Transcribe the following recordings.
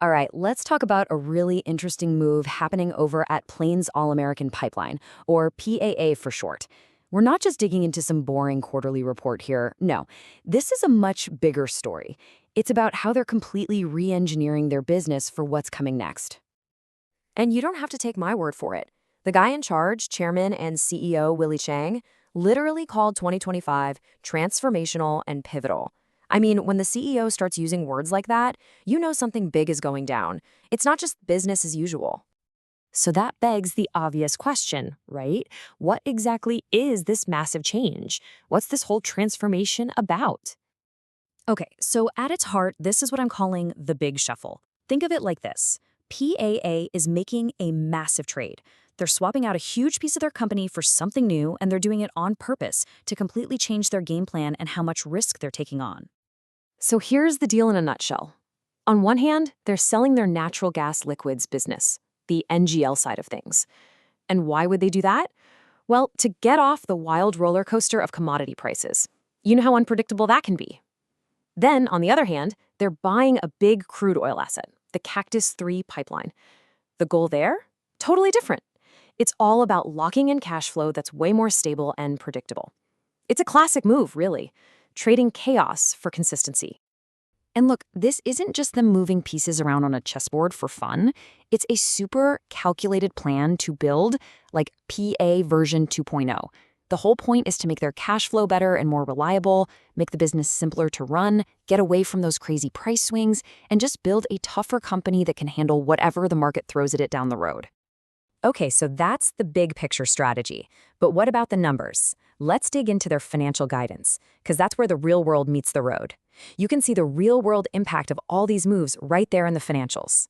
All right, let's talk about a really interesting move happening over at Plains All American Pipeline, or PAA for short. We're not just digging into some boring quarterly report here. No, this is a much bigger story. It's about how they're completely re-engineering their business for what's coming next. And you don't have to take my word for it. The guy in charge, Chairman and CEO Willie Chang, literally called 2025 transformational and pivotal. I mean, when the CEO starts using words like that, you know something big is going down. It's not just business as usual. So that begs the obvious question, right? What exactly is this massive change? What's this whole transformation about? Okay, so at its heart, this is what I'm calling the big shuffle. Think of it like this. PAA is making a massive trade. They're swapping out a huge piece of their company for something new, and they're doing it on purpose to completely change their game plan and how much risk they're taking on. So here's the deal in a nutshell. On one hand, they're selling their natural gas liquids business, the NGL side of things. And why would they do that? Well, to get off the wild roller coaster of commodity prices. You know how unpredictable that can be. Then, on the other hand, they're buying a big crude oil asset, the Cactus III pipeline. The goal there? Totally different. It's all about locking in cash flow that's way more stable and predictable. It's a classic move, really, trading chaos for consistency. And look, this isn't just them moving pieces around on a chessboard for fun. It's a super calculated plan to build, like PA version 2.0. The whole point is to make their cash flow better and more reliable, make the business simpler to run, get away from those crazy price swings, and just build a tougher company that can handle whatever the market throws at it down the road. Okay, so that's the big picture strategy. But what about the numbers? Let's dig into their financial guidance, because that's where the real world meets the road. You can see the real world impact of all these moves right there in the financials.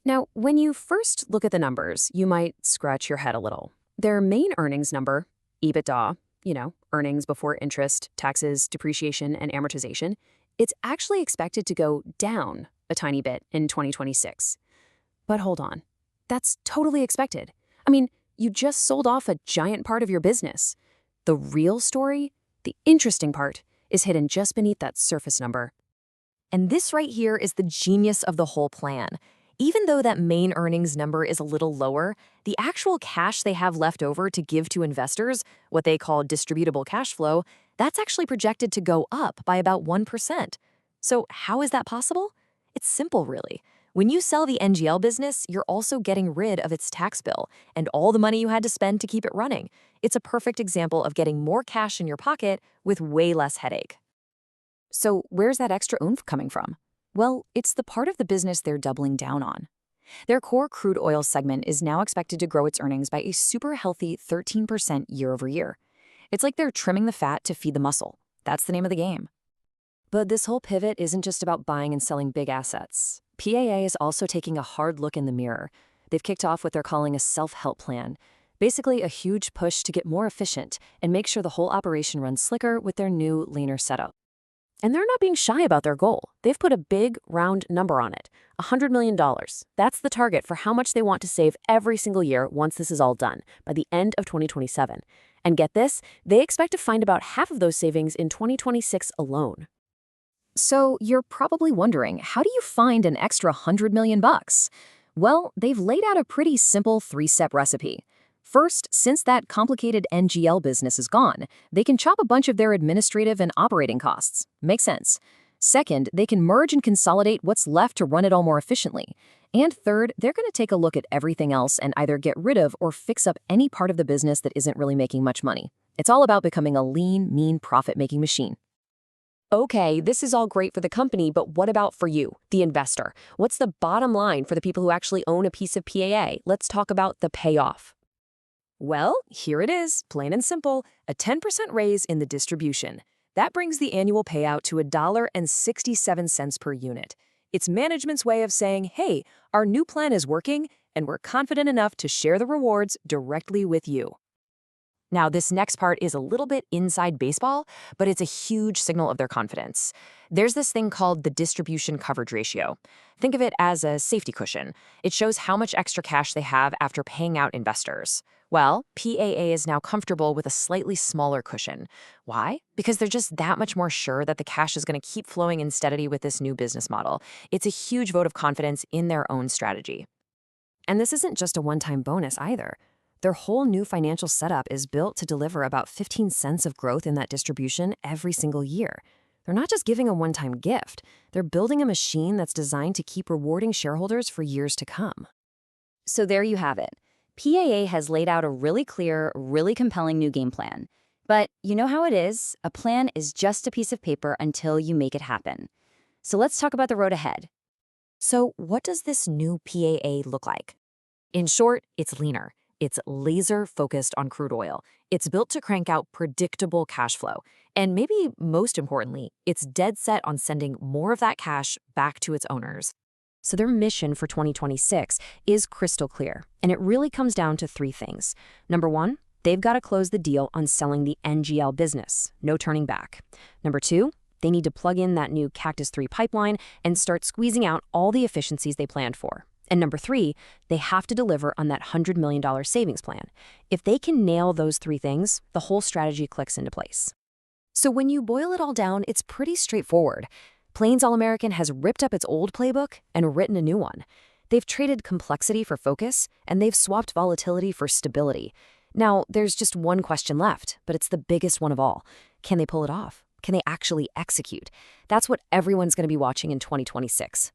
Now, when you first look at the numbers, you might scratch your head a little. Their main earnings number, EBITDA, earnings before interest, taxes, depreciation, and amortization, it's actually expected to go down a tiny bit in 2026. But hold on. That's totally expected. I mean, you just sold off a giant part of your business. The real story, the interesting part, is hidden just beneath that surface number. And this right here is the genius of the whole plan. Even though that main earnings number is a little lower, the actual cash they have left over to give to investors, what they call distributable cash flow, that's actually projected to go up by about 1%. So how is that possible? It's simple, really. When you sell the NGL business, you're also getting rid of its tax bill and all the money you had to spend to keep it running. It's a perfect example of getting more cash in your pocket with way less headache. So where's that extra oomph coming from? Well, it's the part of the business they're doubling down on. Their core crude oil segment is now expected to grow its earnings by a super healthy 13% year over year. It's like they're trimming the fat to feed the muscle. That's the name of the game. But this whole pivot isn't just about buying and selling big assets. PAA is also taking a hard look in the mirror. They've kicked off what they're calling a self-help plan, basically a huge push to get more efficient and make sure the whole operation runs slicker with their new, leaner setup. And they're not being shy about their goal. They've put a big, round number on it, $100 million. That's the target for how much they want to save every single year once this is all done, by the end of 2027. And get this, they expect to find about half of those savings in 2026 alone. So you're probably wondering, how do you find an extra $100 million? Well, they've laid out a pretty simple three-step recipe. First, since that complicated NGL business is gone, they can chop a bunch of their administrative and operating costs. Makes sense. Second, they can merge and consolidate what's left to run it all more efficiently. And third, they're going to take a look at everything else and either get rid of or fix up any part of the business that isn't really making much money. It's all about becoming a lean, mean, profit-making machine. Okay, this is all great for the company, but what about for you, the investor? What's the bottom line for the people who actually own a piece of PAA? Let's talk about the payoff. Well, here it is, plain and simple, a 10% raise in the distribution. That brings the annual payout to $1.67 per unit. It's management's way of saying, hey, our new plan is working, and we're confident enough to share the rewards directly with you. Now, this next part is a little bit inside baseball, but it's a huge signal of their confidence. There's this thing called the distribution coverage ratio. Think of it as a safety cushion. It shows how much extra cash they have after paying out investors. Well, PAA is now comfortable with a slightly smaller cushion. Why? Because they're just that much more sure that the cash is going to keep flowing in steadily with this new business model. It's a huge vote of confidence in their own strategy. And this isn't just a one-time bonus either. Their whole new financial setup is built to deliver about 15 cents of growth in that distribution every single year. They're not just giving a one-time gift. They're building a machine that's designed to keep rewarding shareholders for years to come. So there you have it. PAA has laid out a really clear, really compelling new game plan. But you know how it is. A plan is just a piece of paper until you make it happen. So let's talk about the road ahead. So what does this new PAA look like? In short, it's leaner. It's laser-focused on crude oil. It's built to crank out predictable cash flow. And maybe most importantly, it's dead set on sending more of that cash back to its owners. So their mission for 2026 is crystal clear, and it really comes down to three things. Number one, they've got to close the deal on selling the NGL business. No turning back. Number two, they need to plug in that new Cactus III pipeline and start squeezing out all the efficiencies they planned for. And number three, they have to deliver on that $100 million savings plan. If they can nail those three things, the whole strategy clicks into place. So when you boil it all down, it's pretty straightforward. Plains All American has ripped up its old playbook and written a new one. They've traded complexity for focus, and they've swapped volatility for stability. Now, there's just one question left, but it's the biggest one of all. Can they pull it off? Can they actually execute? That's what everyone's going to be watching in 2026.